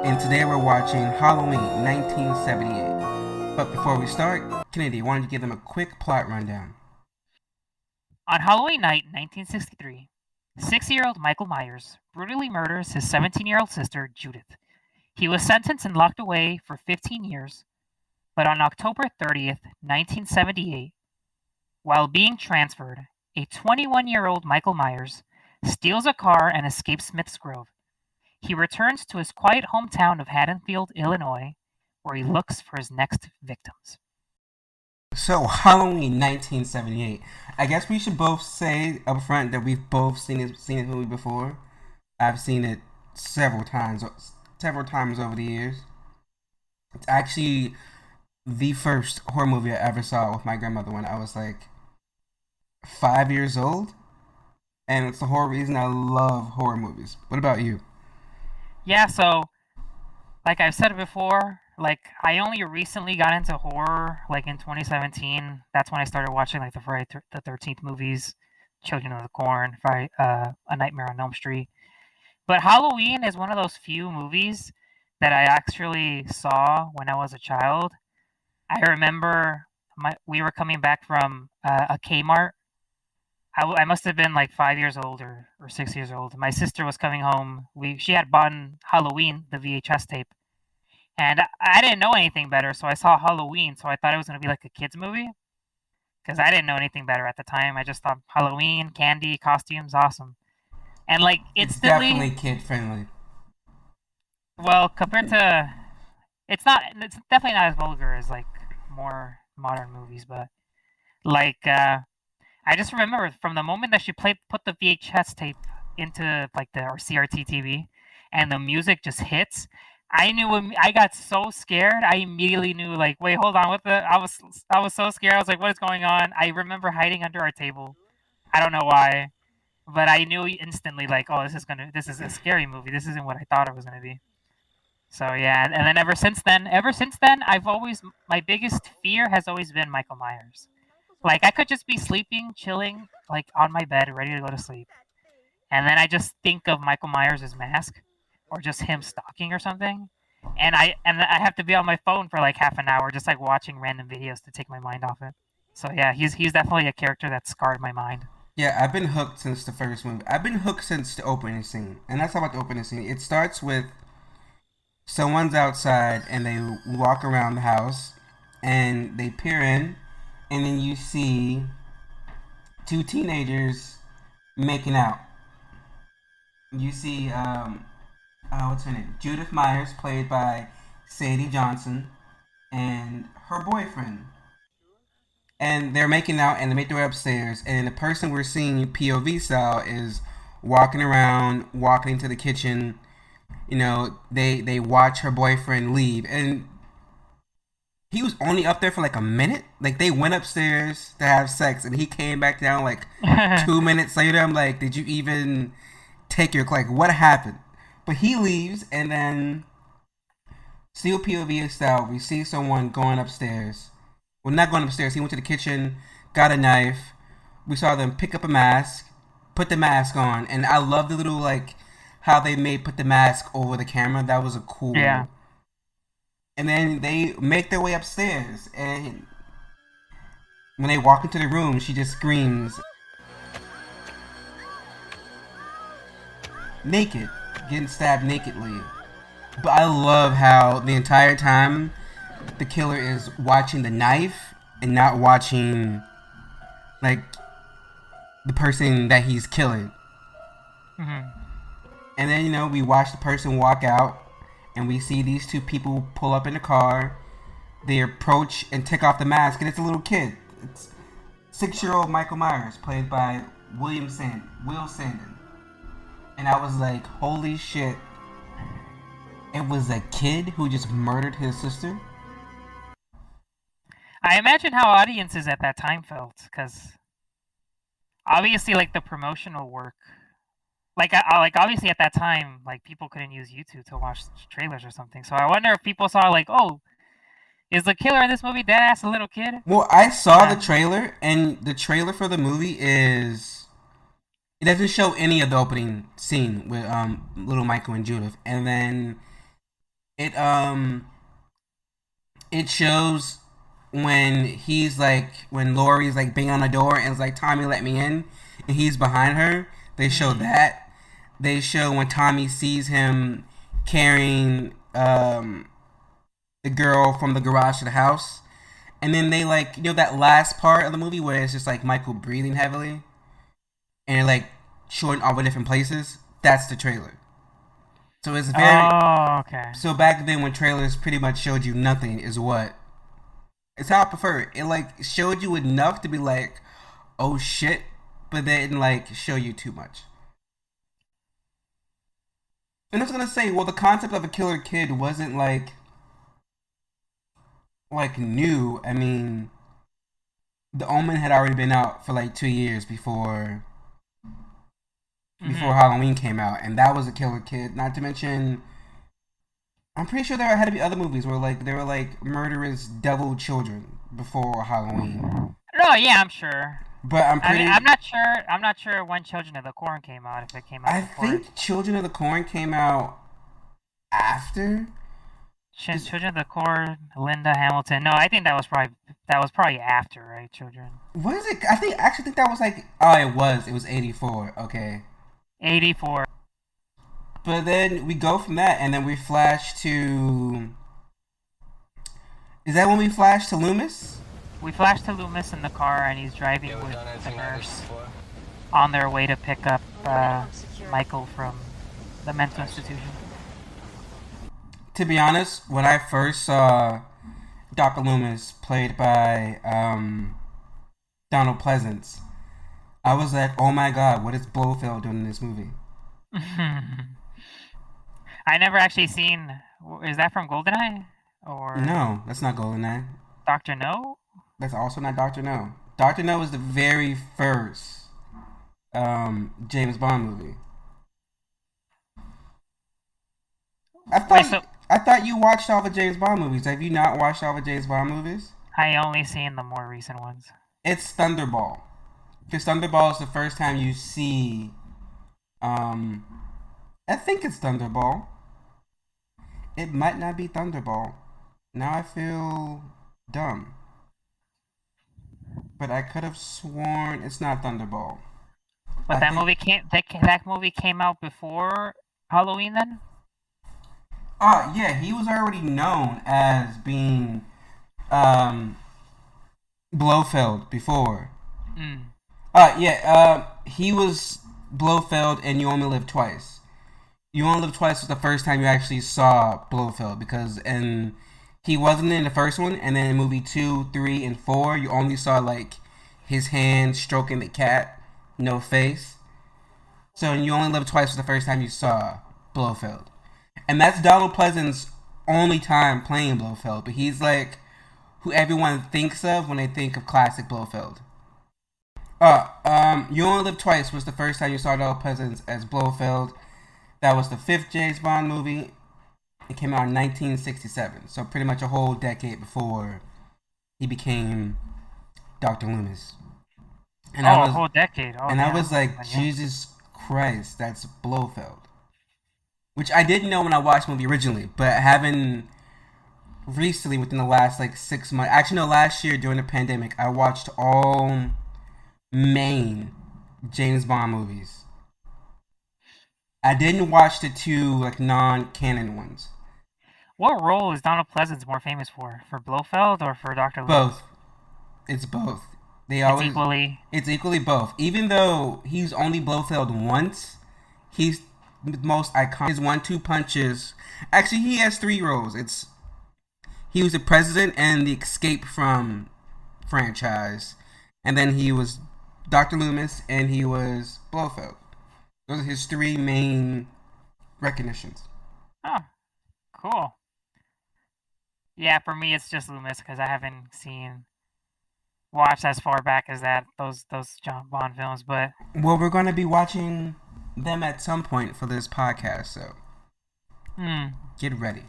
and today we're watching Halloween 1978. But before we start, Kennedy, why don't you give them a quick plot rundown? On Halloween night, 1963, 6-year-old Michael Myers brutally murders his 17-year-old sister, Judith. He was sentenced and locked away for 15 years, but on October 30th, 1978, while being transferred, a 21-year-old Michael Myers steals a car and escapes Smith's Grove. He returns to his quiet hometown of Haddonfield, Illinois, where he looks for his next victims. So, Halloween 1978. I guess we should both say up front that we've both seen this movie before. I've seen it several times over the years. It's actually the first horror movie I ever saw with my grandmother when I was like 5 years old. And it's the whole reason I love horror movies. What about you? Yeah, so, like I've said before, I only recently got into horror, in 2017. That's when I started watching, the Friday the 13th movies, Children of the Corn, A Nightmare on Elm Street. But Halloween is one of those few movies that I actually saw when I was a child. I remember we were coming back from a Kmart. I must have been 5 years old or 6 years old. My sister was coming home. She had bought Halloween, the VHS tape. And I didn't know anything better, so I saw Halloween, so I thought it was going to be a kid's movie. Because I didn't know anything better at the time. I just thought Halloween, candy, costumes, awesome. And it's definitely kid friendly. Well, compared to... It's definitely not as vulgar as more modern movies, but I just remember from the moment that she put the VHS tape into our CRT TV, and the music just hits. I knew I got so scared. I immediately knew wait, hold on, I was so scared. I was like, what is going on? I remember hiding under our table. I don't know why, but I knew instantly oh, this is a scary movie. This isn't what I thought it was gonna be. So yeah, and then ever since then, my biggest fear has always been Michael Myers. I could just be sleeping, chilling, on my bed, ready to go to sleep. And then I just think of Michael Myers' mask, or just him stalking or something. And I have to be on my phone for half an hour, just watching random videos to take my mind off it. So yeah, he's definitely a character that scarred my mind. Yeah, I've been hooked since the first movie. I've been hooked since the opening scene. And that's how about the opening scene. It starts with someone's outside and they walk around the house and they peer in, and then you see two teenagers making out. You see, what's her name? Judith Myers, played by Sadie Johnson, and her boyfriend. And they're making out, and they make their way upstairs. And the person we're seeing POV style is walking around, walking into the kitchen. You know, they watch her boyfriend leave, and he was only up there for a minute. They went upstairs to have sex, and he came back down 2 minutes later. I'm like, did you even take your what happened? But he leaves, and then still POV style, we see someone going upstairs. Well, not going upstairs. He went to the kitchen, got a knife. We saw them pick up a mask, put the mask on, and I love the little how they put the mask over the camera. That was a cool. Yeah. And then they make their way upstairs, and when they walk into the room, she just screams, naked, getting stabbed nakedly. But I love how the entire time the killer is watching the knife and not watching the person that he's killing. Mm-hmm. And then we watch the person walk out, and we see these two people pull up in the car. They approach and take off the mask, and it's a little kid. It's 6-year-old Michael Myers, played by Will Sandon. And I was like, holy shit. It was a kid who just murdered his sister? I imagine how audiences at that time felt, because obviously, the promotional work, obviously at that time, people couldn't use YouTube to watch trailers or something. So I wonder if people saw oh, is the killer in this movie dead ass a little kid? Well, I saw the trailer, and the trailer for the movie is it doesn't show any of the opening scene with little Michael and Judith, and then It it shows when Lori's like banging on the door and it's like, Tommy, let me in, and he's behind her. They show that. They show when Tommy sees him carrying the girl from the garage to the house. And then they like, that last part of the movie where it's just like Michael breathing heavily and like showing all the different places. That's the trailer. So it's very. Oh, okay. So back then when trailers pretty much showed you nothing is what. It's how I prefer it. It like showed you enough to be like, oh shit, but they didn't like show you too much. And I was gonna say, well, the concept of a killer kid wasn't like new. I mean, The Omen had already been out for like 2 years before Halloween came out, and that was a killer kid. Not to mention, I'm pretty sure there had to be other movies where like there were like murderous devil children before Halloween. Oh yeah, I'm sure. But I'm not sure. I'm not sure when Children of the Corn came out. If it came out I before. think Children of the Corn came out after. Children of the Corn, Linda Hamilton. No, I think that was probably after, right? Children. What is it? I actually think that was like. Oh, it was 84. Okay. 84. But then we go from that, and then we flash to. Is that when we flash to Loomis? We flash to Loomis in the car, and he's driving with the nurse on their way to pick up Michael from the mental institution. To be honest, when I first saw Dr. Loomis, played by Donald Pleasance, I was like, oh my god, what is Blofeld doing in this movie? I never actually seen. Is that from GoldenEye? Or No, that's not GoldenEye. Dr. No? That's also not Dr. No. Dr. No was the very first James Bond movie. I thought you watched all the James Bond movies. Have you not watched all the James Bond movies? I only seen the more recent ones. It's Thunderball. Because Thunderball is the first time you see. I think it's Thunderball. It might not be Thunderball. Now I feel dumb. But I could have sworn it's not Thunderball. But that movie came out before Halloween then? Yeah, he was already known as being Blofeld before. He was Blofeld in You Only Live Twice. You Only Live Twice was the first time you actually saw Blofeld because he wasn't in the first one, and then in movie 2, 3, and 4, you only saw like his hand stroking the cat, no face. So in You Only Live Twice was the first time you saw Blofeld. And that's Donald Pleasance's only time playing Blofeld, but he's like who everyone thinks of when they think of classic Blofeld. You Only Live Twice was the first time you saw Donald Pleasance as Blofeld. That was the 5th James Bond movie. It came out in 1967, so pretty much a whole decade before he became Dr. Loomis. And a whole decade. I was like, Jesus Christ, that's Blofeld. Which I didn't know when I watched the movie originally, but having recently, within the last like 6 months, actually no, last year during the pandemic, I watched all main James Bond movies. I didn't watch the 2 like non-canon ones. What role is Donald Pleasance more famous for? For Blofeld or for Dr. Loomis? Both. It's both. It's equally both. Even though he's only Blofeld once, he's most iconic. His 1-2 punches. Actually, he has 3 roles. He was the president and the Escape from franchise, and then he was Dr. Loomis and he was Blofeld. Those are his 3 main recognitions. Oh, cool. Yeah, for me it's just Loomis because I haven't watched as far back as those John Bond films. But well, we're going to be watching them at some point for this podcast, so get ready.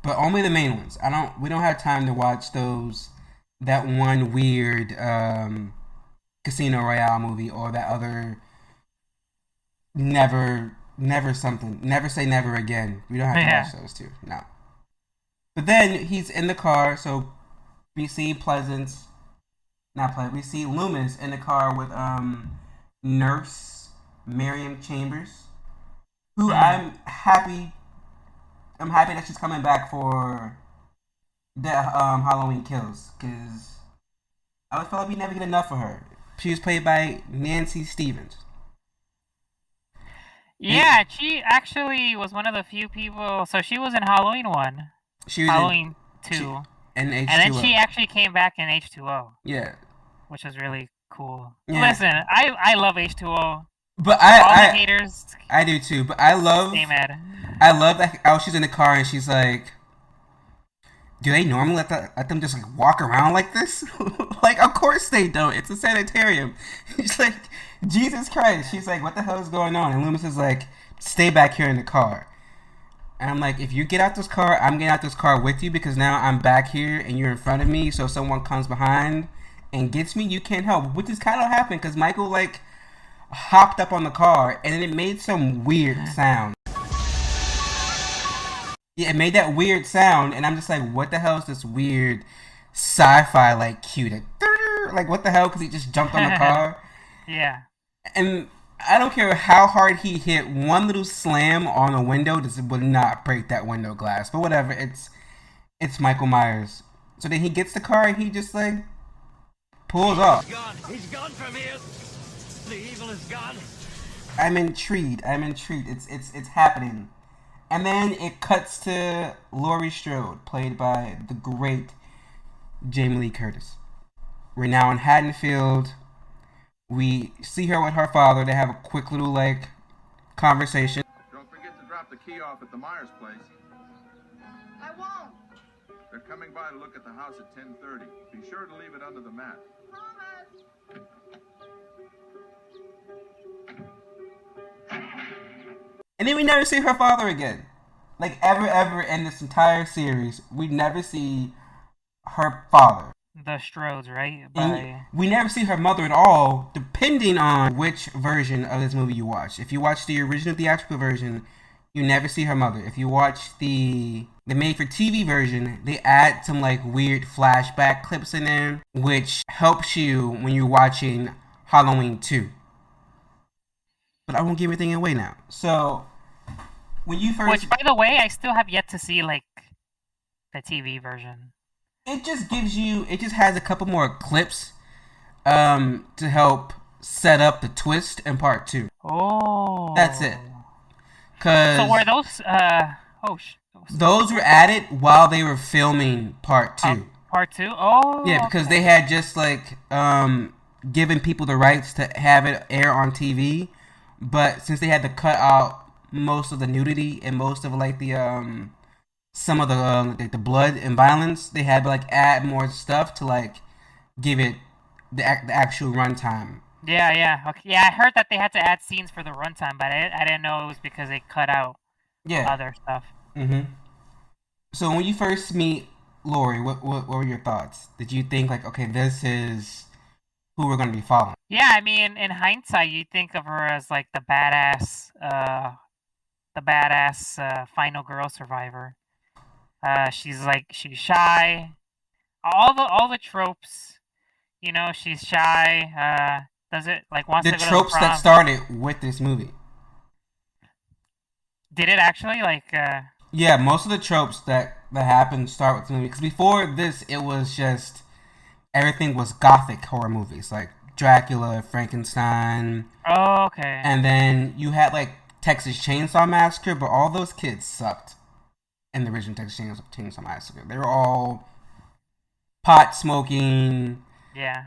But only the main ones. We don't have time to watch that one weird Casino Royale movie or that other never Never something. Never Say Never Again. We don't have to watch those two. No. But then he's in the car, so we see we see Loomis in the car with Nurse Miriam Chambers, who I'm happy that she's coming back for the Halloween Kills, because I always felt like we never get enough of her. She was played by Nancy Stevens. Yeah, she actually was one of the few people. So she was in Halloween 1. She was Halloween 2. And H2O. And then she actually came back in H2O. Yeah. Which was really cool. Yeah. Listen, I love H2O. But all the haters. I do too. But I love that how she's in the car and she's like, do they normally let them just like walk around like this? Like, of course they don't. It's a sanitarium. She's like, Jesus Christ. She's like, what the hell is going on? And Loomis is like, stay back here in the car. And I'm like, if you get out this car, I'm getting out this car with you, because now I'm back here and you're in front of me. So if someone comes behind and gets me, you can't help. Which is kind of happened because Michael like hopped up on the car and then it made some weird sound. Yeah, it made that weird sound, and I'm just like, what the hell is this weird sci-fi like cue? Like, what the hell? Because he just jumped on the car. Yeah. And I don't care how hard he hit, one little slam on a window just would not break that window glass. But whatever, it's Michael Myers. So then he gets the car and he just like pulls off. He's gone from here. The evil is gone. I'm intrigued. It's happening. And then it cuts to Laurie Strode, played by the great Jamie Lee Curtis. We're now in Haddonfield. We see her with her father. They have a quick little, like, conversation. Don't forget to drop the key off at the Myers place. I won't. They're coming by to look at the house at 10:30. Be sure to leave it under the mat. Promise. And then we never see her father again. Like, ever in this entire series, we never see her father. The Strodes, right? We never see her mother at all, depending on which version of this movie you watch. If you watch the original theatrical version, you never see her mother. If you watch the made-for-TV version, they add some, like, weird flashback clips in there, which helps you when you're watching Halloween 2. But I won't give everything away now. So, when you first... Which, by the way, I still have yet to see, like, the TV version. It just gives you... It just has a couple more clips to help set up the twist in part 2. Oh. That's it. So were those... Those were added while they were filming part 2. Part 2? Oh. Yeah, because they had just, like, given people the rights to have it air on TV. But since they had to cut out most of the nudity and most of like the some of the blood and violence, they had to like add more stuff to like give it the actual runtime. Yeah. Okay. Yeah, I heard that they had to add scenes for the runtime, but I didn't know it was because they cut out other stuff. Mm-hmm. So when you first meet Laurie, what were your thoughts? Did you think like, okay, this is who we're going to be following? Yeah, I mean, in hindsight, you think of her as like the badass final girl survivor. She's shy. All the tropes, you know, she's shy. Does it like wants to go to the prom. The tropes that started with this movie. Did it actually like? Yeah, most of the tropes that happened start with the movie. Because before this, it was just. Everything was gothic horror movies, like Dracula, Frankenstein. Oh, okay. And then you had, like, Texas Chainsaw Massacre, but all those kids sucked in the original Texas Chainsaw Massacre. They were all pot smoking,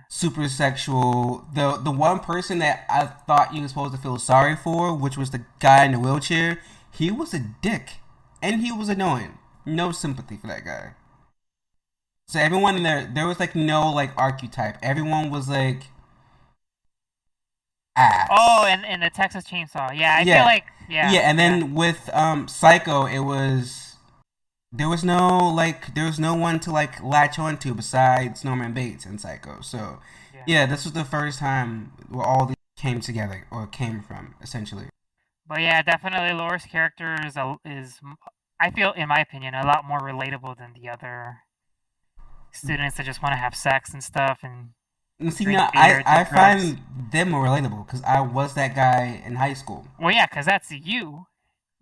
super sexual. The one person that I thought you were supposed to feel sorry for, which was the guy in the wheelchair, he was a dick. And he was annoying. No sympathy for that guy. So everyone in there was like no like archetype. Everyone was like ass. Oh, and the Texas Chainsaw. Yeah, I feel like Yeah, and then with Psycho, there was no one to like latch onto besides Norman Bates in Psycho. So yeah, this was the first time where all these came together or came from essentially. But yeah, definitely Laura's character is I feel, in my opinion, a lot more relatable than the other students that just want to have sex and stuff and And see, drink now beer, do I drugs. find them more relatable because I was that guy in high school. Well, yeah, because that's you.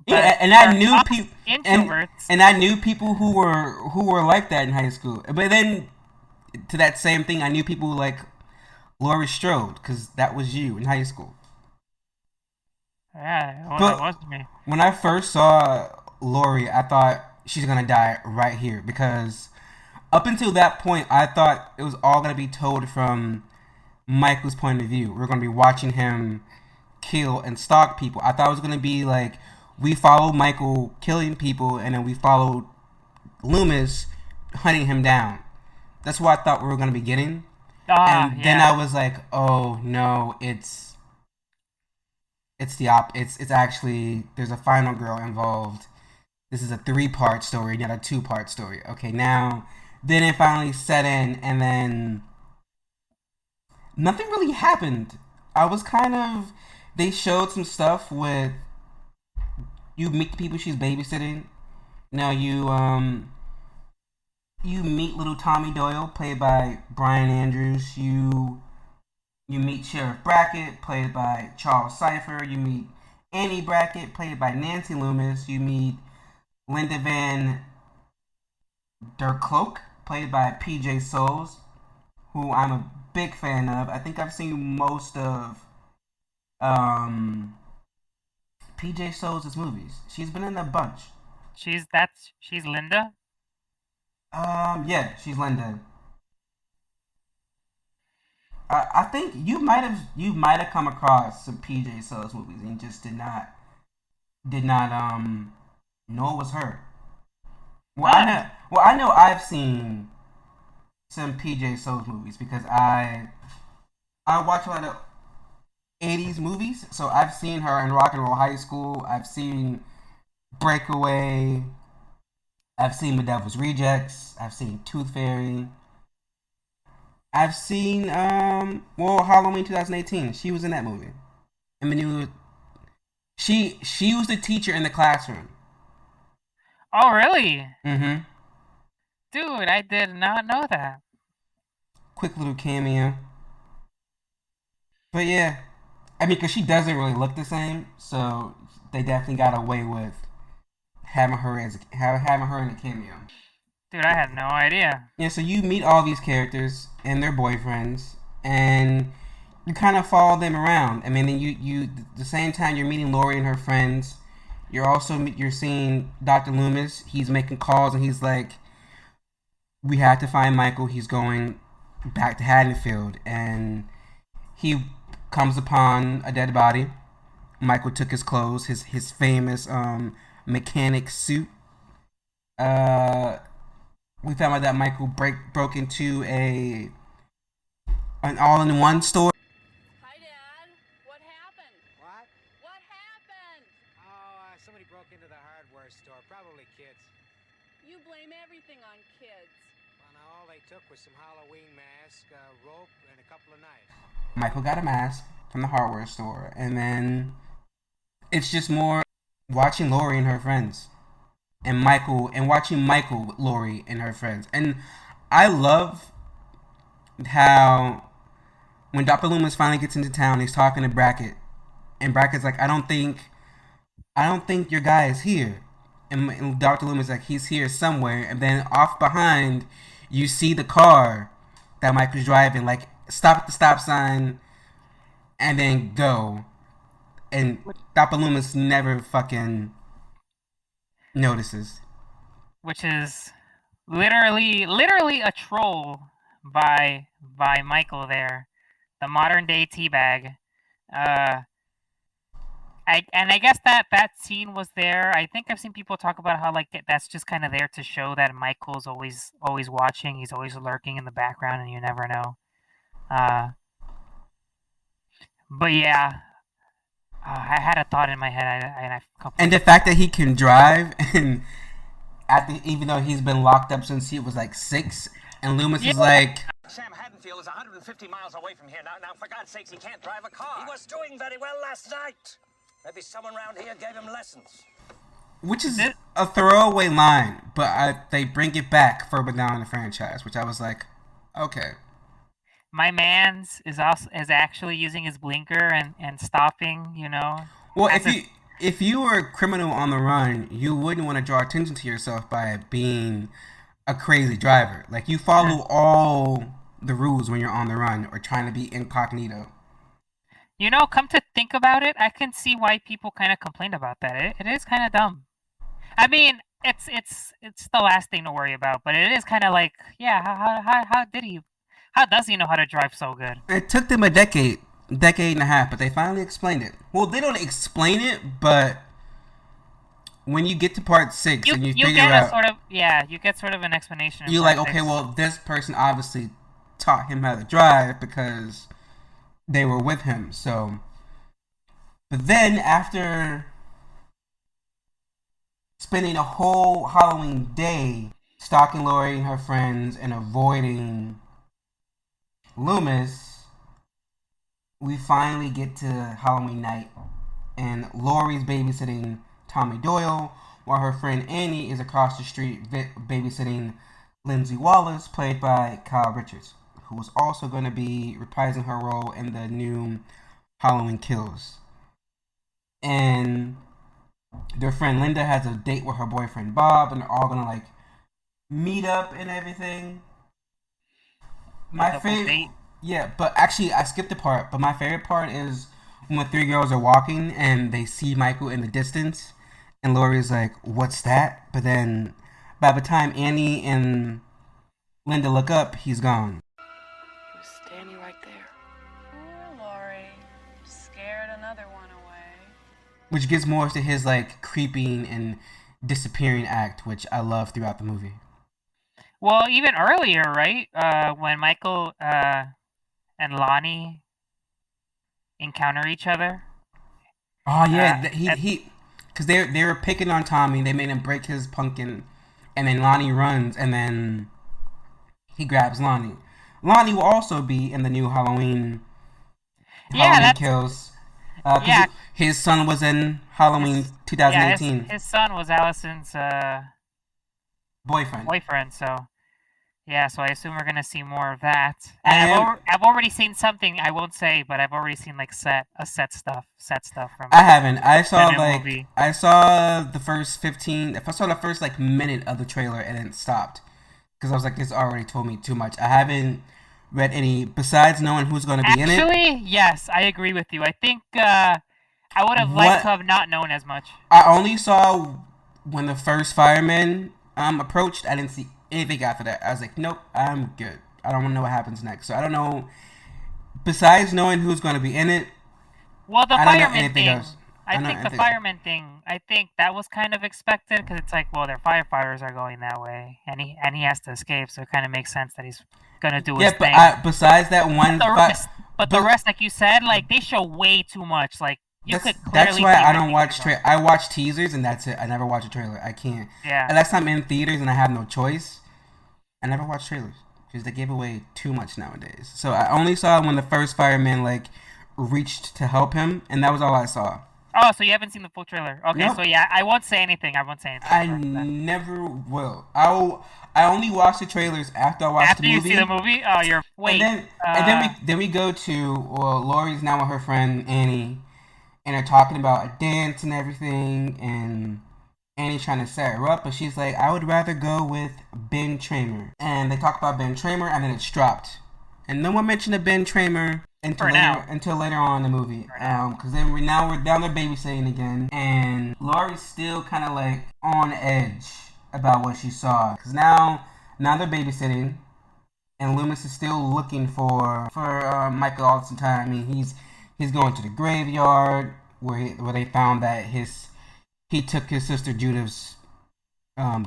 Yeah, But and there I are knew us people, introverts. and I knew people who were like that in high school. But then to that same thing, I knew people like Laurie Strode because that was you in high school. Yeah, well, But it was me. when I first saw Laurie, I thought she's gonna die right here because up until that point, I thought it was all gonna be told from Michael's point of view. We're gonna be watching him kill and stalk people. I thought it was gonna be like we followed Michael killing people, and then we followed Loomis hunting him down. That's what I thought we were gonna be getting. And then Yeah. I was like, oh no, it's it's actually there's a final girl involved. This is a 3-part story, not a 2-part story. Okay, now then it finally set in, and then nothing really happened. I was kind of they showed some stuff with you meet the people she's babysitting. Now you meet little Tommy Doyle, played by Brian Andrews. You meet Sheriff Brackett, played by Charles Cypher. You meet Annie Brackett, played by Nancy Loomis. You meet Linda Van Der Cloak, played by PJ Souls, who I'm a big fan of. I think I've seen most of PJ Souls' movies. She's been in a bunch. She's Linda. Yeah, she's Linda. I think you might have come across some PJ Souls movies and just did not know it was her. I know I've seen some PJ Souls movies because I watch a lot of 80s movies, so I've seen her in Rock and Roll High School. I've seen Breakaway. I've seen The Devil's Rejects. I've seen Tooth Fairy. I've seen Halloween 2018. She was in that movie. I mean, she was the teacher in the classroom. Oh, really? Mm-hmm. Dude, I did not know that. Quick little cameo. But yeah, I mean, because she doesn't really look the same, so they definitely got away with having her in a cameo. Dude, I had no idea. Yeah, so you meet all these characters and their boyfriends, and you kind of follow them around. I mean, then you the same time you're meeting Lori and her friends, you're seeing Dr. Loomis. He's making calls and he's like, we have to find Michael. He's going back to Haddonfield, and he comes upon a dead body. Michael took his clothes, his famous mechanic suit. We found out that Michael broke into an all-in-one store. Hi, Dad. What happened? What? What happened? Oh, somebody broke into the hardware store. Probably kids. You blame everything on kids. Well, now all they took was some Halloween mask, rope, and a couple of knives. Michael got a mask from the hardware store, and then it's just more watching Lori and her friends, and watching Michael, Lori, and her friends. And I love how when Dr. Loomis finally gets into town, he's talking to Brackett, and Brackett's like, I don't think your guy is here. And Dr. Loomis is like, he's here somewhere. And then off behind, you see the car that Michael's driving, like, stop at the stop sign and then go. And Dr. Loomis never fucking notices. Which is literally a troll by Michael there, the modern day teabag. I guess that scene was there. I think I've seen people talk about how like that's just kind of there to show that Michael's always watching. He's always lurking in the background, and you never know. But yeah, I had a thought in my head, and the fact that he can drive, and even though he's been locked up since he was like 6, and Loomis is like, Sam Haddonfield is 150 miles away from here. Now, for God's sakes, he can't drive a car. He was doing very well last night. Maybe someone around here gave him lessons. Which is a throwaway line, but they bring it back further down in the franchise, which I was like, okay. My man's is actually using his blinker and stopping, you know. Well, if you were a criminal on the run, you wouldn't want to draw attention to yourself by being a crazy driver. Like, you follow all the rules when you're on the run or trying to be incognito. You know, come to think about it, I can see why people kind of complained about that. It is kind of dumb. I mean, it's the last thing to worry about, but it is kind of like, yeah, how does he know how to drive so good? It took them a decade and a half, but they finally explained it. Well, they don't explain it, but when you get to part 6 and you figure out, you get sort of an explanation. You're like, okay, well, this person obviously taught him how to drive because they were with him. So, but then after spending a whole Halloween day stalking Lori and her friends and avoiding Loomis, we finally get to Halloween night, and Lori's babysitting Tommy Doyle, while her friend Annie is across the street babysitting Lindsay Wallace, played by Kyle Richards, who is also going to be reprising her role in the new Halloween Kills. And their friend Linda has a date with her boyfriend Bob, and they're all going to like meet up and everything. My favorite, yeah, but actually I skipped a part. But my favorite part is when the three girls are walking and they see Michael in the distance, and Laurie's like, "What's that?" But then, by the time Annie and Linda look up, he's gone. He was standing right there. Poor Lori. Scared another one away. Which gives more to his like creeping and disappearing act, which I love throughout the movie. Well, even earlier, right? When Michael and Lonnie encounter each other. Oh yeah, he, because they were picking on Tommy. They made him break his pumpkin, and then Lonnie runs, and then he grabs Lonnie. Lonnie will also be in the new Halloween Kills. His son was in Halloween 2018. His son was Allison's boyfriend. So so I assume we're gonna see more of that. And I've already seen something. I won't say, but I've already seen like set stuff from. I haven't. I saw the first 15. If I saw the first like minute of the trailer and it stopped because I was like, this already told me too much. I haven't read any besides knowing who's going to be in it. Actually, yes, I agree with you. I think I would have liked to have not known as much. I only saw when the first fireman approached. I didn't see anything after that. I was like, nope, I'm good. I don't want to know what happens next. So I don't know. Besides knowing who's going to be in it, well, the fireman thing. I thing. I think that was kind of expected because it's like, well, their firefighters are going that way, and he has to escape, so it kind of makes sense that he's gonna do his thing. Yeah, but besides that one, the rest, like you said, like they show way too much. Like you could clearly. That's why I don't watch I watch teasers and that's it. I never watch a trailer. I can't. Yeah. Unless I'm in theaters and I have no choice, I never watch trailers because they give away too much nowadays. So I only saw when the first fireman like reached to help him, and that was all I saw. Oh, so you haven't seen the full trailer? Okay, nope. So yeah, I won't say anything. I never will. I only watch the trailers after I watch the movie. After you see the movie? Oh, you're... Wait. And then we go to... Well, Lori's now with her friend Annie, and they're talking about a dance and everything, and Annie's trying to set her up, but she's like, I would rather go with Ben Tramer. And they talk about Ben Tramer, and then it's dropped. And no one mentioned Ben Tramer until later on in the movie. Because then we're down there babysitting again, and Laurie's still kind of like on edge about what she saw. Because now they're babysitting, and Loomis is still looking for Michael all the time. I mean, he's going to the graveyard where they found that he took his sister Judith's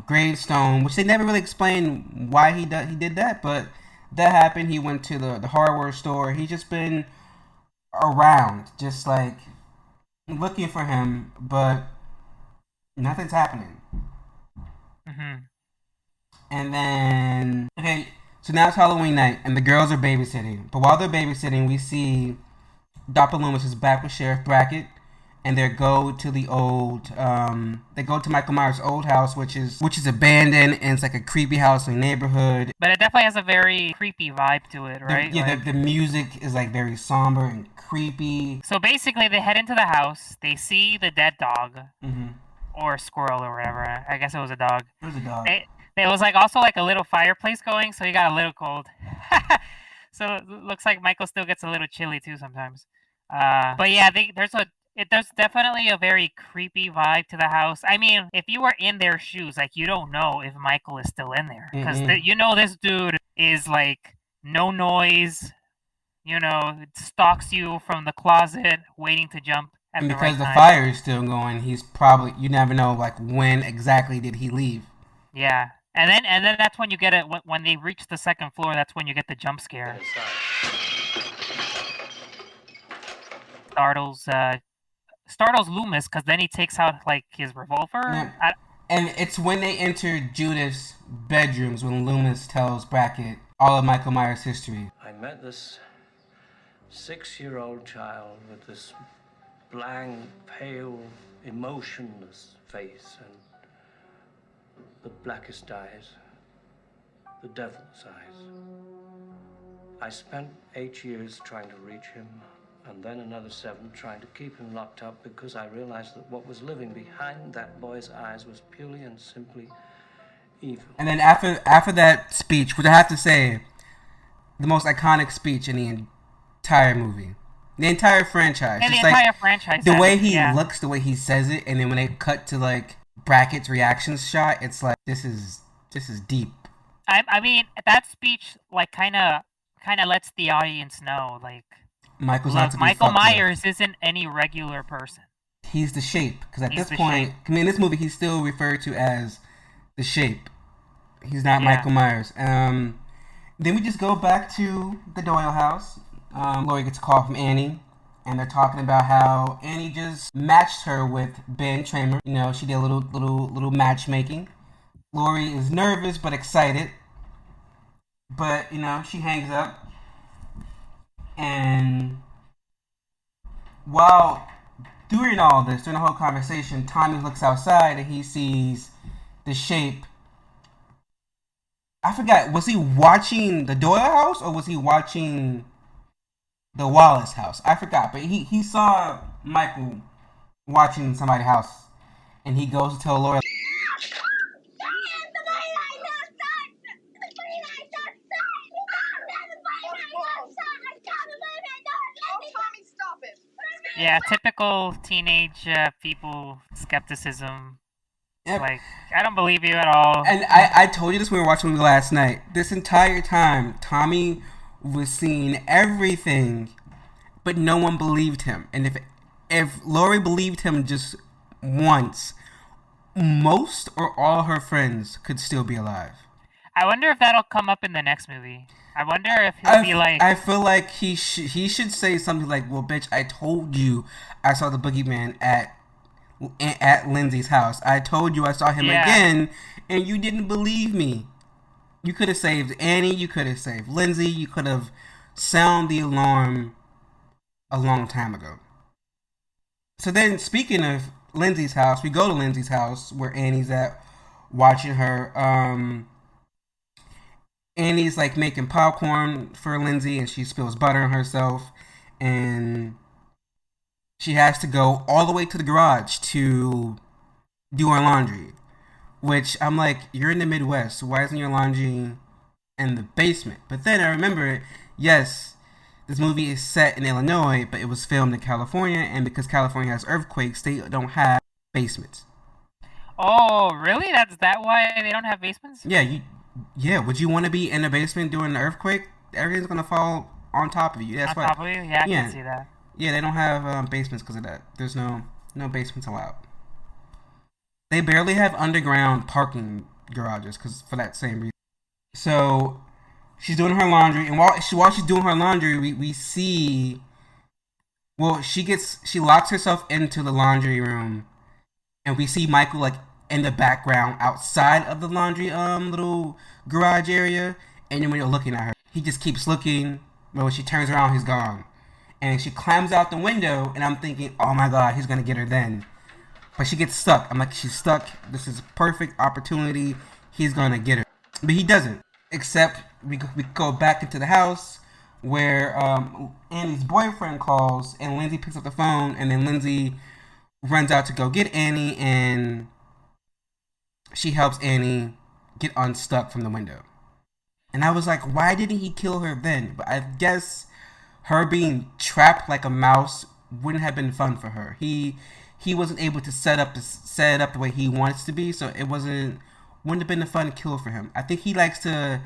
gravestone, which they never really explained why he did that, but that happened. He went to the hardware store. He's just been around, just like looking for him, but nothing's happening. Mm-hmm. And then, so now it's Halloween night, and the girls are babysitting. But while they're babysitting, we see Dr. Loomis is back with Sheriff Brackett, and they go to the old they go to Michael Myers' old house, which is abandoned, and it's like a creepy house in the neighborhood. But it definitely has a very creepy vibe to it, right? The music is like very somber and creepy. So basically, they head into the house. They see the dead dog, or a squirrel, or whatever. I guess it was a dog. It was a dog. There was like also like a little fireplace going, so he got a little cold. So it looks like Michael still gets a little chilly too sometimes. But yeah, there's definitely a very creepy vibe to the house. I mean, if you were in their shoes, like, you don't know if Michael is still in there, because this dude is like no noise. Stalks you from the closet, waiting to jump. And because the fire is still going, he's probably, you never know, like, when exactly did he leave. Yeah. And then that's when you get it, when they reach the second floor, that's when you get the jump scare. Startles Loomis, because then he takes out, like, his revolver. Yeah. And it's when they enter Judith's bedrooms when Loomis tells Brackett all of Michael Myers' history. I met this 6-year-old child with this blank, pale, emotionless face and the blackest eyes, the devil's eyes. I spent 8 years trying to reach him, and then another 7 trying to keep him locked up, because I realized that what was living behind that boy's eyes was purely and simply evil. And then after that speech, which I have to say, the most iconic speech in the entire movie. The entire franchise. And the entire franchise. The way he looks, the way he says it, and then when they cut to, like, Brackett's reaction shot, it's like, this is deep. I mean, that speech, like, kind of lets the audience know, like, Michael Myers isn't any regular person. He's the Shape, because at this point, I mean, in this movie, he's still referred to as the Shape. He's not Michael Myers. Then we just go back to the Doyle house. Laurie gets a call from Annie, and they're talking about how Annie just matched her with Ben Tramer. She did a little matchmaking. Laurie is nervous but excited, but she hangs up. And while during all this, during the whole conversation, Tommy looks outside and he sees the Shape. I forgot, was he watching the Doyle house or was he watching the Wallace house? I forgot, but he saw Michael watching somebody's house, and he goes to tell Laurie. Yeah, typical teenage people skepticism. Yep. Like, I don't believe you at all. And I told you this when we were watching it last night. This entire time, Tommy was seeing everything, but no one believed him. And if Laurie believed him just once, most or all her friends could still be alive. I wonder if that'll come up in the next movie. I wonder if he'll be like... I feel like he should say something like, well, bitch, I told you I saw the boogeyman at Lindsay's house. I told you I saw him again, and you didn't believe me. You could have saved Annie. You could have saved Lindsay. You could have sounded the alarm a long time ago. So then, speaking of Lindsay's house, we go to Lindsay's house where Annie's at, watching her. Annie's like making popcorn for Lindsay, and she spills butter on herself, and she has to go all the way to the garage to do her laundry. Which I'm like, you're in the Midwest, so why isn't your laundry in the basement? But then I remember, yes, this movie is set in Illinois, but it was filmed in California, and because California has earthquakes, they don't have basements. Oh, really? That's why they don't have basements? Yeah, would you want to be in a basement during an earthquake? Everything's going to fall on top of you. That's why. On top of you? Yeah, I can see that. Yeah, they don't have basements because of that. There's no basements allowed. They barely have underground parking garages for that same reason. So she's doing her laundry, and while she's doing her laundry, we see. Well, she locks herself into the laundry room, and we see Michael like in the background outside of the laundry little garage area. And then when you're looking at her, he just keeps looking. But when she turns around, he's gone. And she climbs out the window, and I'm thinking, oh my god, he's gonna get her then. But she gets stuck. I'm like, she's stuck. This is a perfect opportunity. He's gonna get her. But he doesn't. Except we go back into the house where Annie's boyfriend calls, and Lindsay picks up the phone, and then Lindsay runs out to go get Annie, and she helps Annie get unstuck from the window. And I was like, why didn't he kill her then? But I guess her being trapped like a mouse wouldn't have been fun for her. He wasn't able to set it up the way he wants to be, so it wouldn't have been a fun kill for him. I think he likes to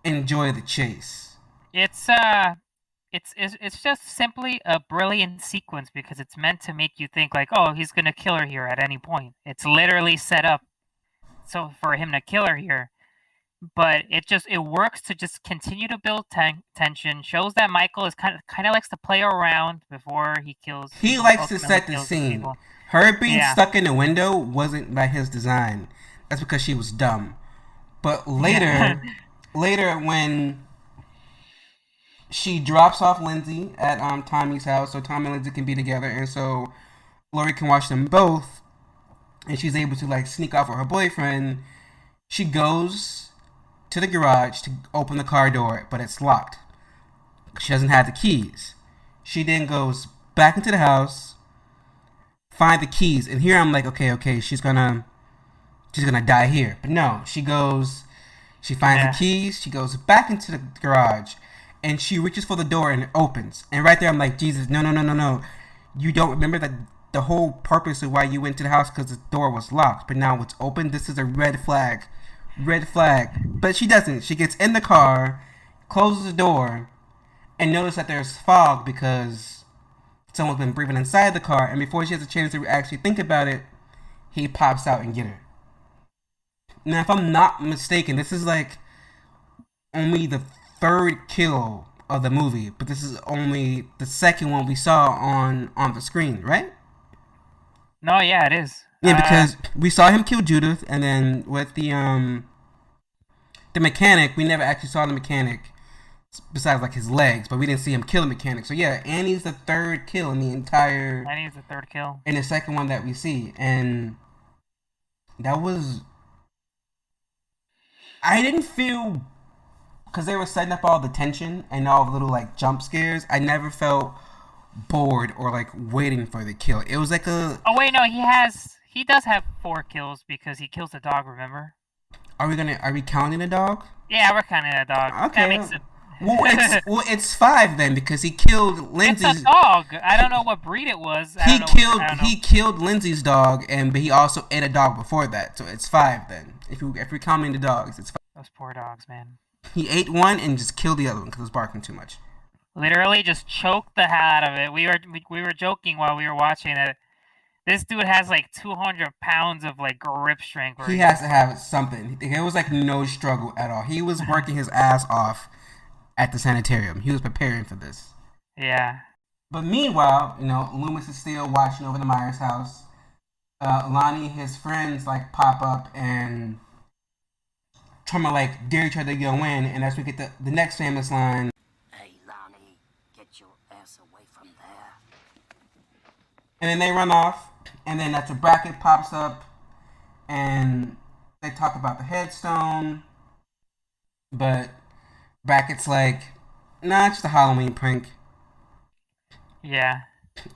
enjoy the chase. It's just simply a brilliant sequence because it's meant to make you think like, oh, he's gonna kill her here at any point. It's literally set up so for him to kill her here. But it works to just continue to build tension. Shows that Michael is kind of likes to play around before he kills. He likes to set the scene. People. Her being stuck in the window wasn't by his design. That's because she was dumb. But later when she drops off Lindsay at Tommy's house, so Tommy and Lindsay can be together, and so Laurie can watch them both, and she's able to like sneak off with her boyfriend. She goes to the garage to open the car door, but it's locked. She doesn't have the keys. She then goes back into the house, find the keys, and here I'm like, okay, she's gonna die here. But no, she finds the keys, she goes back into the garage, and she reaches for the door and it opens. And right there I'm like, Jesus, no. You don't remember that the whole purpose of why you went to the house because the door was locked, but now it's open? This is a red flag. But she doesn't. She gets in the car, closes the door, and notices that there's fog because someone's been breathing inside the car, and before she has a chance to actually think about it, he pops out and get her. Now, if I'm not mistaken, this is like only the third kill of the movie, but this is only the second one we saw on the screen, right? No, yeah, it is. Yeah, because we saw him kill Judith, and then with the mechanic, we never actually saw the mechanic besides like his legs, but we didn't see him kill the mechanic. So yeah, Annie's the third kill in the entire. Annie's the third kill. In the second one that we see, and that was. I didn't feel, because they were setting up all the tension and all the little like jump scares. I never felt bored or like waiting for the kill. It was like a. Oh wait, no, he does have 4 kills because he kills the dog. Remember? Are we counting the dog? Yeah, we're counting the dog. Okay. That makes it. It's 5 then because he killed Lindsay's. It's a dog. I don't know what breed it was. He killed Lindsay's dog, but he also ate a dog before that, so it's 5 then. If we're counting the dogs, it's 5. Those poor dogs, man. He ate one and just killed the other one because it was barking too much. Literally, just choked the hell out of it. We were joking while we were watching it. This dude has like 200 pounds of like grip strength. He has to have something. It was like no struggle at all. He was working his ass off at the sanitarium. He was preparing for this. Yeah. But meanwhile, Loomis is still watching over the Myers house. Lonnie, his friends like pop up and trying to like dare each other to go in. And as we get the next famous line. Hey, Lonnie, get your ass away from there. And then they run off. And then that's a bracket pops up, and they talk about the headstone, but Brackett's like, nah, it's just a Halloween prank. Yeah.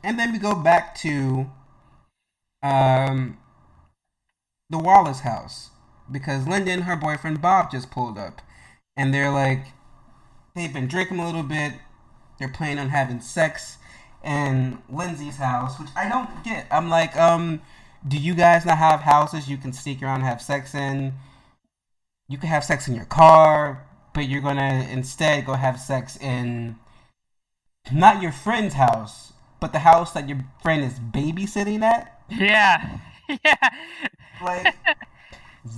And then we go back to the Wallace house, because Linda and her boyfriend Bob just pulled up, and they're like, they've been drinking a little bit, they're planning on having sex in Lindsay's house, which I don't get. I'm like, do you guys not have houses you can sneak around and have sex in? You can have sex in your car, but you're gonna instead go have sex in not your friend's house, but the house that your friend is babysitting at? Yeah. Yeah. Like,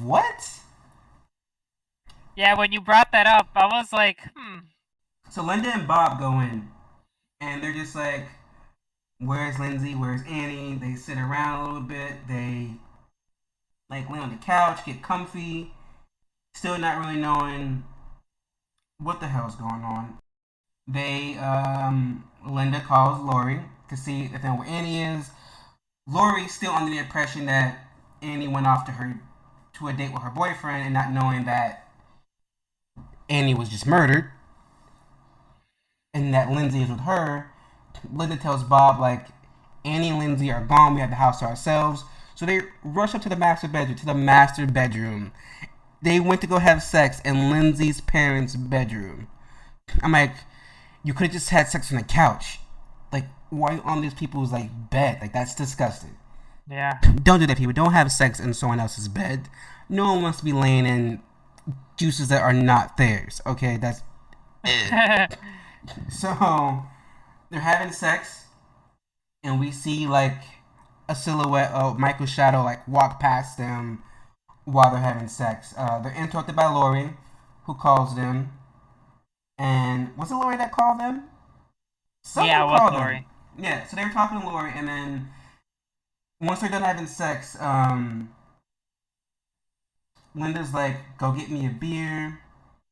what? Yeah, when you brought that up, I was like, So Linda and Bob go in, and they're just like, where's Lindsay? Where's Annie? They sit around a little bit. They like lay on the couch, get comfy, still not really knowing what the hell's going on. Linda calls Lori to see if they know where Annie is. Lori's still under the impression that Annie went off to a date with her boyfriend, and not knowing that Annie was just murdered, and that Lindsay is with her. Linda tells Bob, like, Annie and Lindsay are gone, we have the house to ourselves. So they rush up to the master bedroom. They went to go have sex in Lindsay's parents' bedroom. I'm like, you could have just had sex on the couch. Like, why on these people's, like, bed? Like, that's disgusting. Yeah. Don't do that, people. Don't have sex in someone else's bed. No one wants to be laying in juices that are not theirs. Okay, that's... So, they're having sex, and we see, like, a silhouette of Michael's shadow, like, walk past them while they're having sex. They're interrupted by Lori, who calls them. And was it Lori that called them? Someone yeah, it was called Lori. them. Yeah, so they were talking to Lori, and then once they're done having sex, Linda's like, go get me a beer.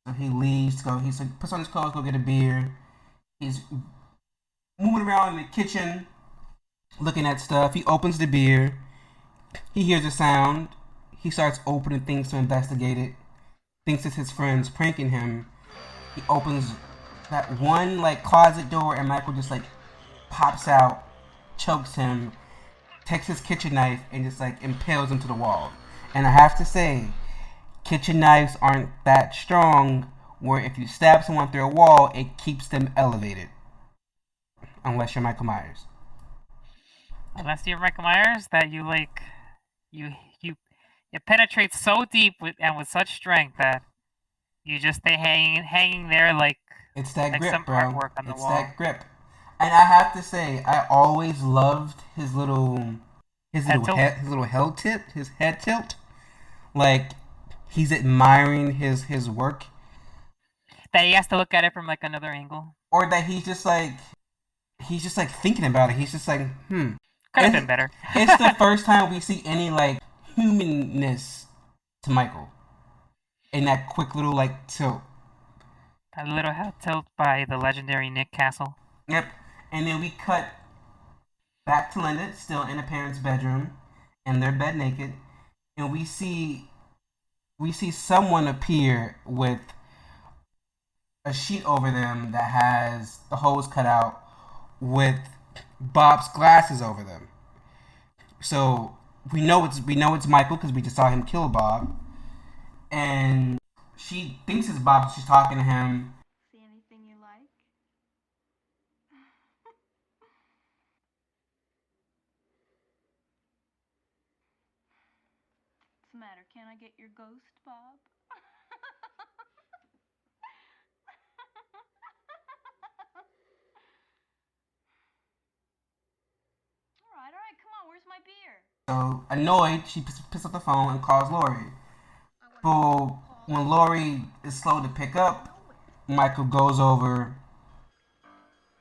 So he leaves, he puts on his clothes, go get a beer. He's moving around in the kitchen, looking at stuff. He opens the beer. He hears a sound. He starts opening things to investigate it. Thinks it's his friends pranking him. He opens that one, like, closet door, and Michael just, like, pops out, chokes him, takes his kitchen knife, and just, like, impales him to the wall. And I have to say, kitchen knives aren't that strong, where if you stab someone through a wall, it keeps them elevated. Unless you're Michael Myers. Unless you're Michael Myers, that you, like, it penetrates so deep with such strength that you just stay hanging there like it's that like grip, some bro. artwork on the It's wall. that grip. And I have to say, I always loved his little head tilt. Like, he's admiring his work. That he has to look at it from, like, another angle. Or that he's just like thinking about it. He's just like, Could have been better. It's the first time we see any, like, humanness to Michael. In that quick little, like, tilt. A little head tilt by the legendary Nick Castle. Yep. And then we cut back to Linda, still in her parents' bedroom, in their bed naked, and we see someone appear with a sheet over them that has the holes cut out with Bob's glasses over them. So we know it's Michael because we just saw him kill Bob, and she thinks it's Bob. She's talking to him. See anything you like? What's the matter? Can I get your ghost, Bob? All right, come on, where's my beer? So, annoyed, she picks up the phone and calls Lori. But when Lori is slow to pick up, Michael goes over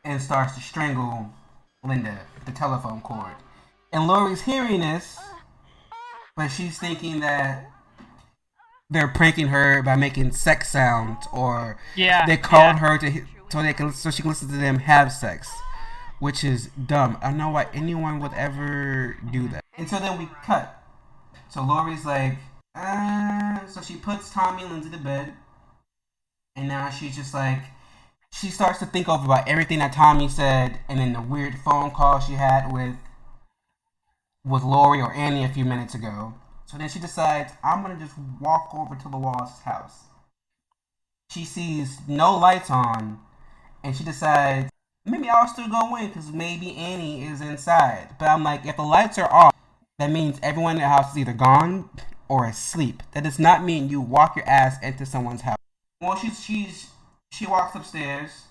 and starts to strangle Linda with the telephone cord. And Lori's hearing this, but she's thinking that they're pranking her by making sex sounds, or they called her so she can listen to them have sex, which is dumb. I don't know why anyone would ever do that. And so then we cut. So Lori's like, so she puts Tommy and Lindsay to bed, and now she's just like, she starts to think over about everything that Tommy said, and then the weird phone call she had with Lori or Annie a few minutes ago. So then she decides, I'm gonna just walk over to the Wallace's house. She sees no lights on, and she decides, maybe I'll still go in because maybe Annie is inside. But I'm like, if the lights are off, that means everyone in the house is either gone or asleep. That does not mean you walk your ass into someone's house. Well, she walks upstairs,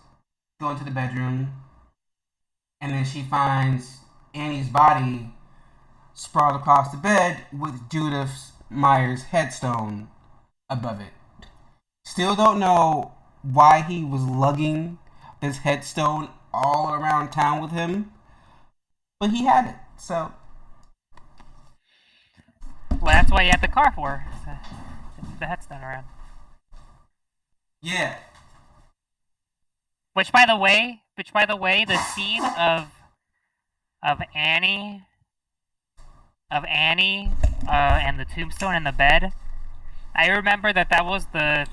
going to the bedroom, and then she finds Annie's body sprawled across the bed with Judith Myers' headstone above it. Still don't know why he was lugging this headstone all around town with him, but he had it, so. Well, that's why you had the car for. The headstone around. Yeah. Which, by the way, the scene of Annie, and the tombstone and the bed. I remember that was the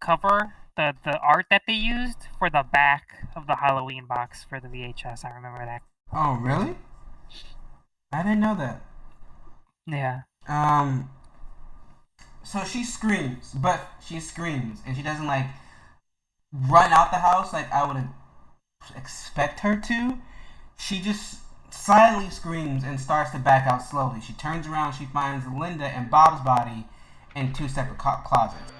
cover, the art that they used for the back of the Halloween box for the VHS. I remember that. Oh, really? I didn't know that. Yeah. So she screams, and she doesn't like run out the house like I would expect her to. She just silently screams and starts to back out slowly. She turns around, she finds Linda and Bob's body in two separate closets.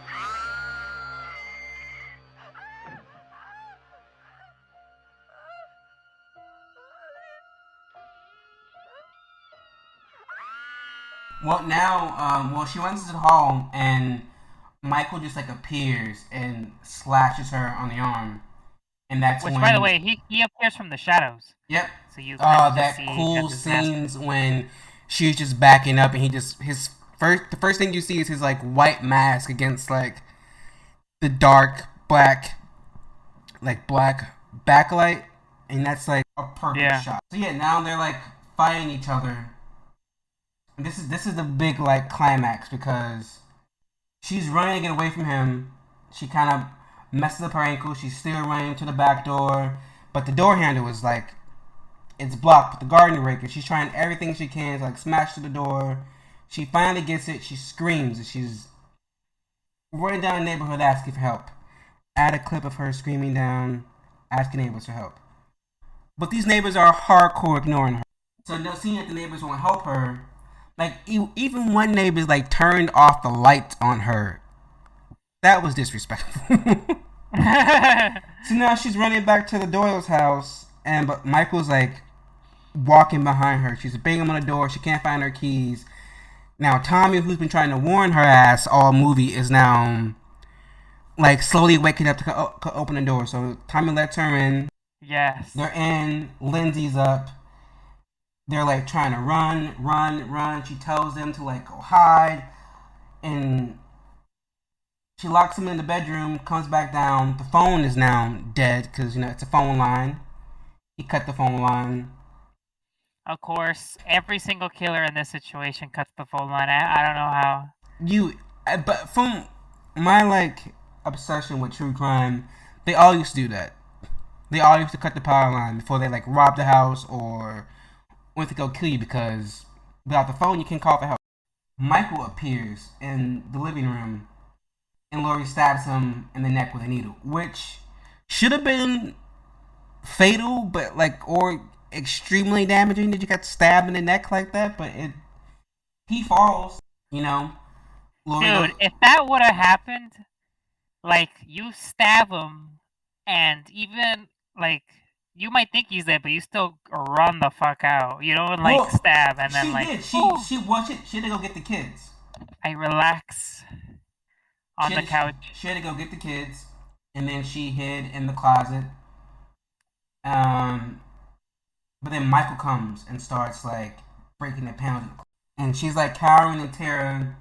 Well, now, she runs to the hall, and Michael just like appears and slashes her on the arm, and that's which, when, by the way, he appears from the shadows. Yep. So you that cool scenes when she's just backing up, and the first thing you see is his like white mask against like the dark black backlight, and that's like a perfect shot. So yeah, now they're like fighting each other. And this is the big like climax because she's running to get away from him. She kind of messes up her ankle. She's still running to the back door, but the door handle is like it's blocked with the garden rake. She's trying everything she can to like smash through the door. She finally gets it. She screams and she's running down the neighborhood asking for help. Add a clip of her screaming down, asking neighbors for help. But these neighbors are hardcore ignoring her. So seeing that the neighbors won't help her, like even one neighbor like turned off the lights on her. That was disrespectful. So now she's running back to the Doyle's house, but Michael's like walking behind her. She's banging on the door. She can't find her keys. Now Tommy, who's been trying to warn her ass all movie, is now like slowly waking up to open the door. So Tommy lets her in. Yes. They're in. Lindsay's up. They're like trying to run. She tells them to like go hide, and she locks him in the bedroom. Comes back down. The phone is now dead because it's a phone line. He cut the phone line. Of course, every single killer in this situation cuts the phone line. I don't know how. But from my like obsession with true crime, they all used to do that. They all used to cut the power line before they like rob the house or went to go kill you, because without the phone you can't call for help. Michael appears in the living room, and Laurie stabs him in the neck with a needle, which should have been fatal, but or extremely damaging that you got stabbed in the neck like that. But he falls, Laurie Dude, if that would have happened, you stab him, and even you might think he's dead, but you still run the fuck out. You don't stab, and then she had to go get the kids. I relax on the couch. She had to go get the kids, and then she hid in the closet. But then Michael comes and starts breaking the panels, and she's cowering in terror.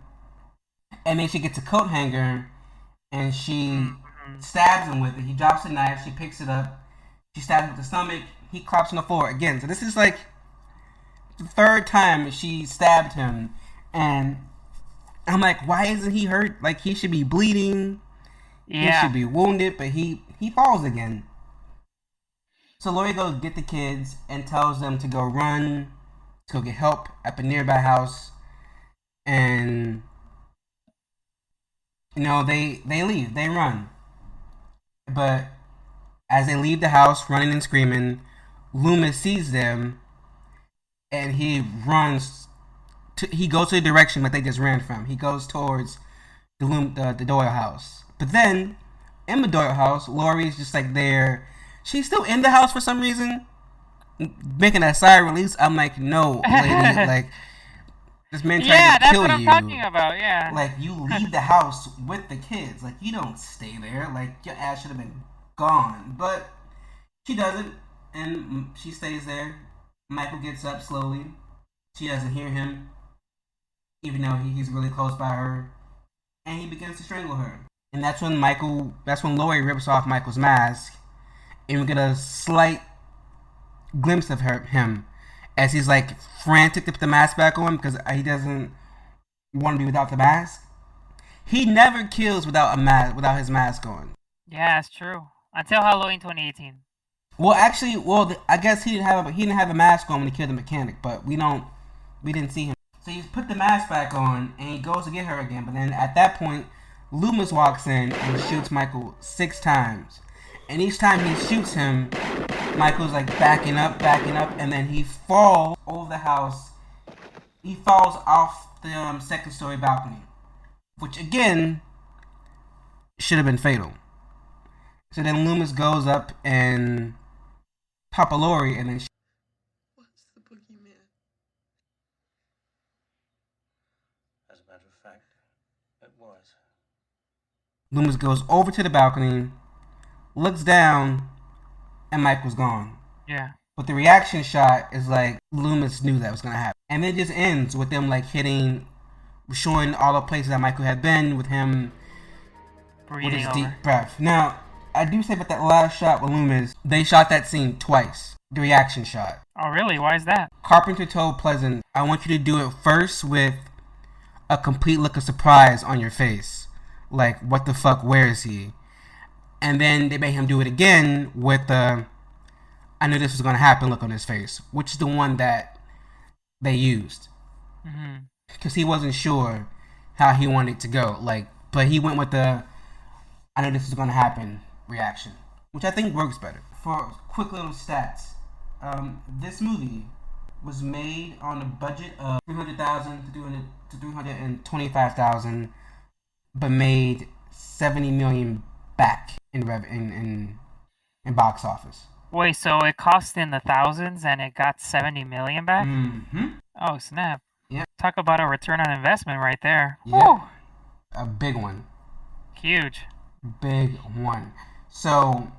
And then she gets a coat hanger, and she stabs him with it. He drops the knife. She picks it up. She stabs him with the stomach. He clops on the floor again. So this is the third time she stabbed him. And I'm like, why isn't he hurt? He should be bleeding. Yeah. He should be wounded, but he falls again. So Laurie goes get the kids and tells them to go run, to go get help at a nearby house. And they leave. They run. But as they leave the house, running and screaming, Loomis sees them, and he runs. He goes to the direction that they just ran from. He goes towards the Doyle house. But then, in the Doyle house, Laurie's just there. She's still in the house for some reason, making a sigh of release. I'm like, no, lady, this man tried to kill you. Yeah, that's what I'm talking about, yeah. You leave the house with the kids. You don't stay there. Your ass should have been gone. But she doesn't, and she stays there. Michael gets up slowly. She doesn't hear him, even though he's really close by her. And he begins to strangle her. And that's when Laurie rips off Michael's mask, and we get a slight glimpse of him as he's like frantic to put the mask back on because he doesn't want to be without the mask. He never kills without his mask on. Yeah, it's true. Until Halloween 2018. Well, actually, I guess he didn't have a mask on when he killed the mechanic, but we didn't see him. So he's put the mask back on and he goes to get her again, but then at that point, Loomis walks in and shoots Michael 6 times. And each time he shoots him, Michael's like backing up, and then he falls over the house. He falls off the second story balcony, which again should have been fatal. So then Loomis goes up and Papa Laurie, and then What's the boogeyman? As a matter of fact, it was. Loomis goes over to the balcony, looks down, and Michael's gone. Yeah. But the reaction shot is like Loomis knew that was gonna happen, and it just ends with them like showing all the places that Michael had been with him, Breathing with his over. deep breath. Now, I do say about that last shot with Loomis, they shot that scene twice. The reaction shot. Oh, really? Why is that? Carpenter told Pleasant, I want you to do it first with a complete look of surprise on your face. Like, what the fuck, where is he? And then they made him do it again with the I knew this was going to happen look on his face, which is the one that they used. Because he wasn't sure how he wanted it to go. But he went with the I knew this was going to happen reaction, which I think works better. For quick little stats, this movie was made on a budget of $300,000 to $325,000, but made $70 million back in box office. Wait, so it cost in the thousands and it got 70 million back? Mm-hmm. Oh, snap. Yeah. Talk about a return on investment right there. Yeah. Woo! A big one. Huge. Big one. So,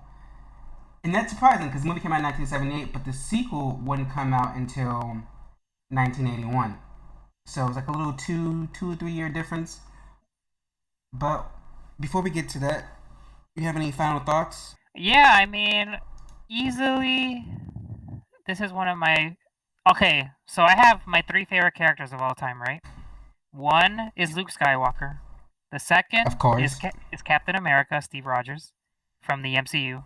and that's surprising because the movie came out in 1978, but the sequel wouldn't come out until 1981. So it was like a little 2 or 3 year difference. But before we get to that, you have any final thoughts? Yeah, I mean, easily, this is one of my... Okay, so I have my 3 favorite characters of all time, right? One is Luke Skywalker. The second Of course. is Captain America, Steve Rogers, from the MCU.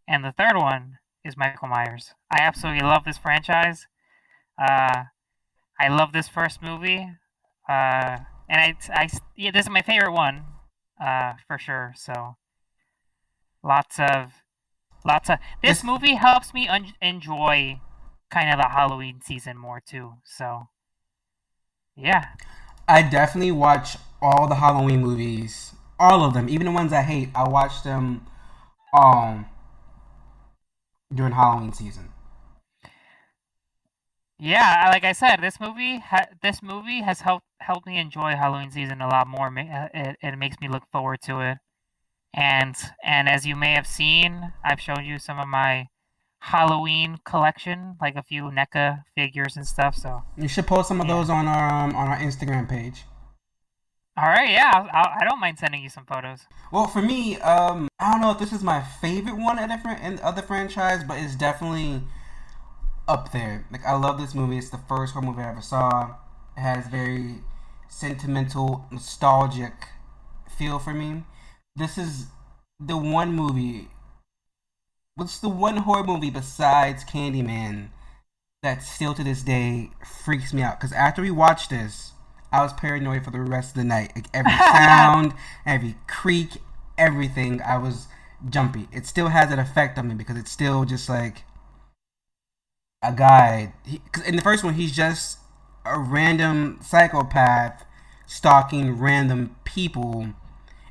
And the third one is Michael Myers. I absolutely love this franchise. I love this first movie. And yeah, this is my favorite one, for sure. So, lots of. This movie helps me enjoy kind of the Halloween season more too. So, yeah. I definitely watch all the Halloween movies, all of them, even the ones I hate. I watch them during Halloween season. Yeah, like I said, this movie has helped me enjoy Halloween season a lot more. It makes me look forward to it, and as you may have seen, I've shown you some of my Halloween collection, like a few NECA figures and stuff. So you should post some of those on our Instagram page. All right, yeah, I don't mind sending you some photos. Well, for me, I don't know if this is my favorite one of the franchise, but it's definitely up there. Like, I love this movie. It's the first horror movie I ever saw. It has very sentimental, nostalgic feel for me. This is the one movie. What's the one horror movie besides Candyman that still to this day freaks me out? Because after we watched this, I was paranoid for the rest of the night. Like, every sound, every creak, everything, I was jumpy. It still has an effect on me because it's still just like a guy. Cause in the first one, he's just a random psychopath stalking random people,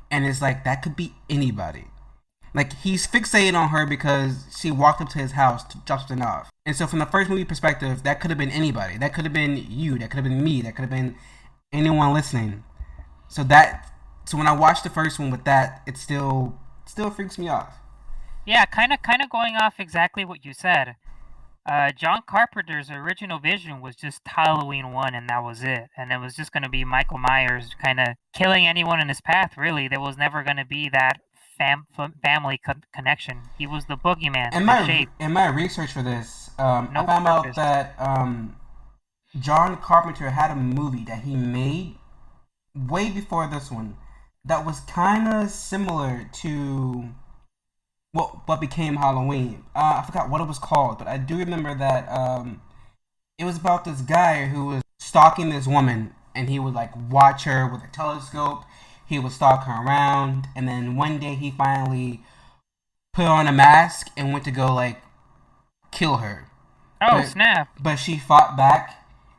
and it's like that could be anybody. Like, he's fixated on her because she walked up to his house to drop something off. And so from the first movie perspective, that could have been anybody. That could have been you. That could have been me. That could have been anyone listening. So when I watched the first one with that, it still freaks me off. Yeah, kind of going off exactly what you said. John Carpenter's original vision was just Halloween 1, and that was it. And it was just going to be Michael Myers kind of killing anyone in his path, really. There was never going to be that family connection. He was the boogeyman. In my research for this, I found out that John Carpenter had a movie that he made way before this one that was kind of similar to what became Halloween. I forgot what it was called, but I do remember that it was about this guy who was stalking this woman, and he would like watch her with a telescope. He would stalk her around, and then one day he finally put on a mask and went to go like kill her. Oh, snap! But she fought back.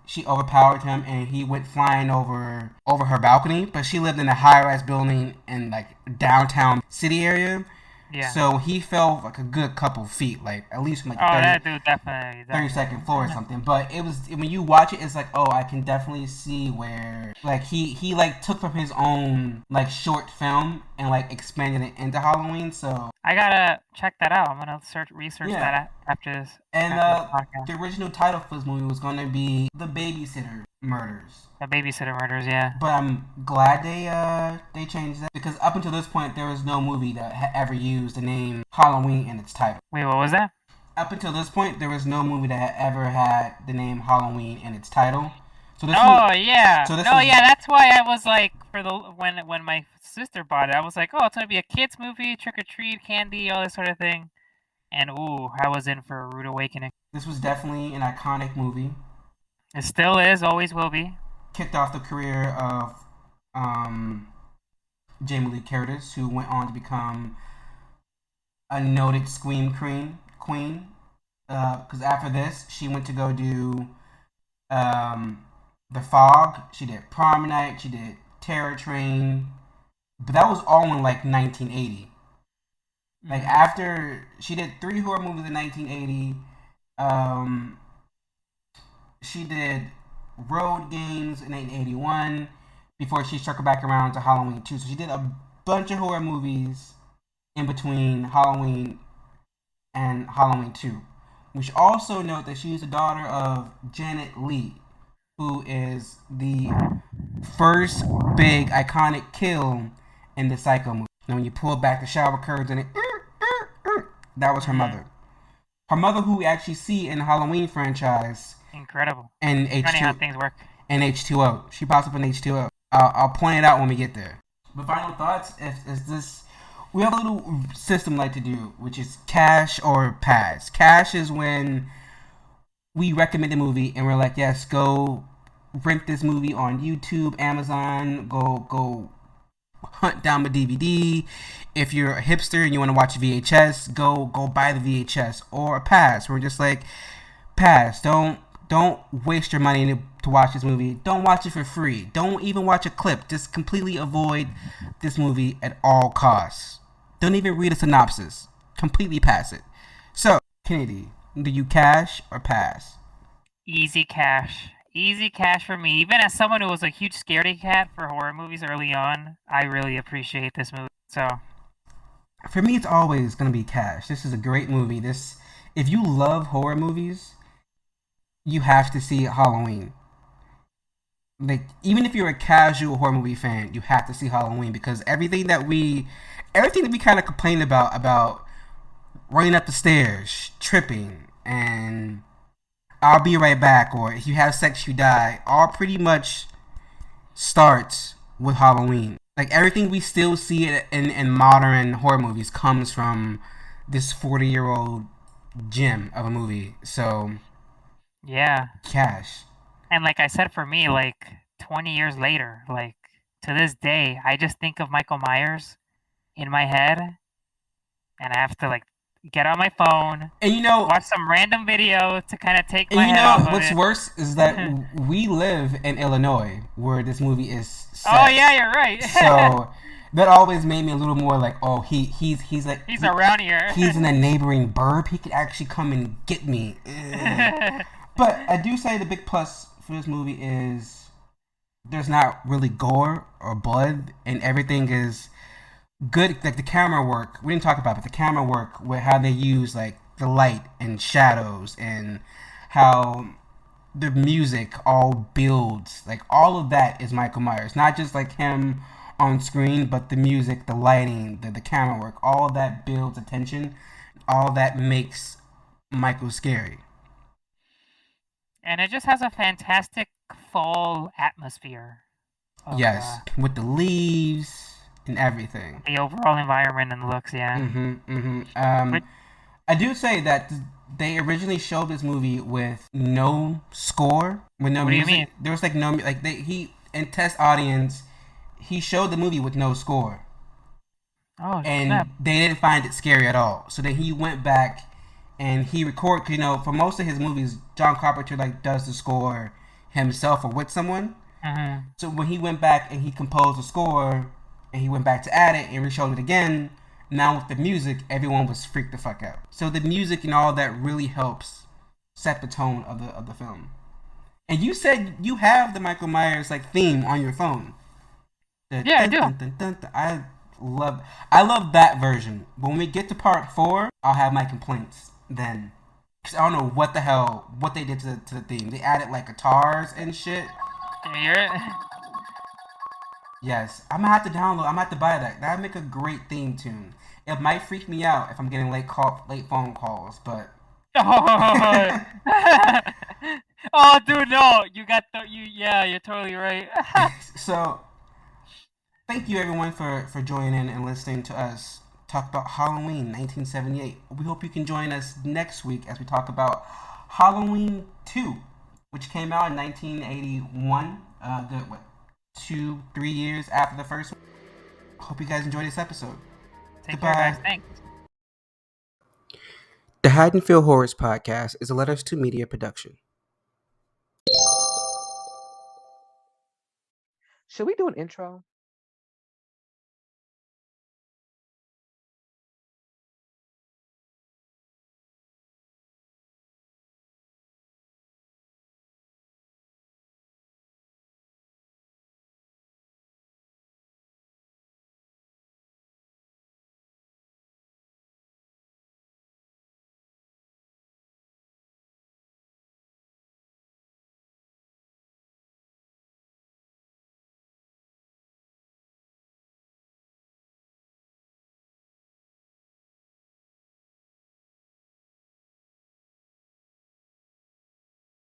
She overpowered him, and he went flying over her balcony. But she lived in a high-rise building in like downtown city area. Yeah. So he fell like a good couple feet, like at least from like that dude definitely 32nd floor or something. But it was, when you watch it, it's like, oh, I can definitely see where like he like took from his own like short film and like expanded it into Halloween. So I gotta check that out. I'm gonna research that after this. And the original title for this movie was gonna be The Babysitter Murders. The Babysitter Murders, yeah. But I'm glad they changed that, because up until this point there was no movie that had ever used the name Halloween in its title. Wait, what was that? Up until this point there was no movie that had ever had the name Halloween in its title. So this yeah. That's why I was like, when my sister bought it, I was like, oh, it's gonna be a kids movie, trick or treat, candy, all this sort of thing. And I was in for a rude awakening. This was definitely an iconic movie. It still is, always will be. Kicked off the career of Jamie Lee Curtis, who went on to become a noted scream queen. Because after this, she went to go do The Fog. She did Prom Night. She did Terror Train. But that was all in like 1980. Like after she did 3 horror movies in 1980. She did Road Games in 1981 before she circled back around to Halloween 2. So she did a bunch of horror movies in between Halloween and Halloween 2. We should also note that she is the daughter of Janet Leigh, who is the first big iconic kill in the Psycho movie. Now when you pull back the shower curtains and that was her mother. Her mother, who we actually see in the Halloween franchise. Incredible. And Funny how things work. And H2O. She pops up in H2O. I'll point it out when we get there. But final thoughts is this. We have a little system like to do, which is cash or pass. Cash is when we recommend a movie and we're like, yes, go rent this movie on YouTube, Amazon, go hunt down the DVD. If you're a hipster and you want to watch VHS, go buy the VHS. Or a pass. We're just like, pass. Don't waste your money to watch this movie. Don't watch it for free. Don't even watch a clip. Just completely avoid this movie at all costs. Don't even read a synopsis. Completely pass it. So, Kennedy, do you cash or pass? Easy cash. Easy cash for me. Even as someone who was a huge scaredy cat for horror movies early on, I really appreciate this movie. So, for me, it's always going to be cash. This is a great movie. If you love horror movies, you have to see Halloween. Like, even if you're a casual horror movie fan, you have to see Halloween, because everything that we kind of complained about running up the stairs, tripping, and I'll be right back, or if you have sex, you die, all pretty much starts with Halloween. Like, everything we still see in modern horror movies comes from this 40-year-old gem of a movie. So, yeah. Cash. And like I said, for me, like 20 years later, like to this day, I just think of Michael Myers in my head, and I have to like get on my phone and watch some random video to kind of take my head off of it. What's worse is that we live in Illinois, where this movie is set. Oh yeah, you're right. So that always made me a little more like, oh, he's like he's around here. He's in a neighboring burb. He could actually come and get me. But I do say the big plus for this movie is there's not really gore or blood, and everything is good. Like the camera work, we didn't talk about it, but the camera work with how they use like the light and shadows and how the music all builds. Like, all of that is Michael Myers. Not just like him on screen, but the music, the lighting, the camera work, all of that builds attention. All that makes Michael scary. And it just has a fantastic fall atmosphere. Yes, with the leaves and everything. The overall environment and looks, yeah. I do say that they originally showed this movie with no score, with no music. What do you mean? There was like no, like he in test audience, he showed the movie with no score. Oh, and snap. They didn't find it scary at all. So then he went back and he recorded. You know, for most of his movies, John Carpenter like does the score himself or with someone. Mm-hmm. So when he went back and he composed the score, and he went back to add it and re-showed it again, now with the music, everyone was freaked the fuck out. So the music and all that really helps set the tone of the film. And you said you have the Michael Myers like theme on your phone. Yeah, I do. I love that version. But when we get to part 4, I'll have my complaints then. Because I don't know what they did to the theme. They added like guitars and shit. Can you hear it? Yes, I'm gonna have to download. I'm gonna have to buy that. That'd make a great theme tune. It might freak me out if I'm getting late phone calls, but. Oh, dude, no! You're totally right. So, thank you everyone for joining in and listening to us talk about Halloween 1978. We hope you can join us next week as we talk about Halloween 2, which came out in 1981. 2-3 years after the first one. Hope you guys enjoyed this episode. Take care, guys. Thanks. The Haddonfield Horrors Podcast is a Letters to Media production. Should we do an intro?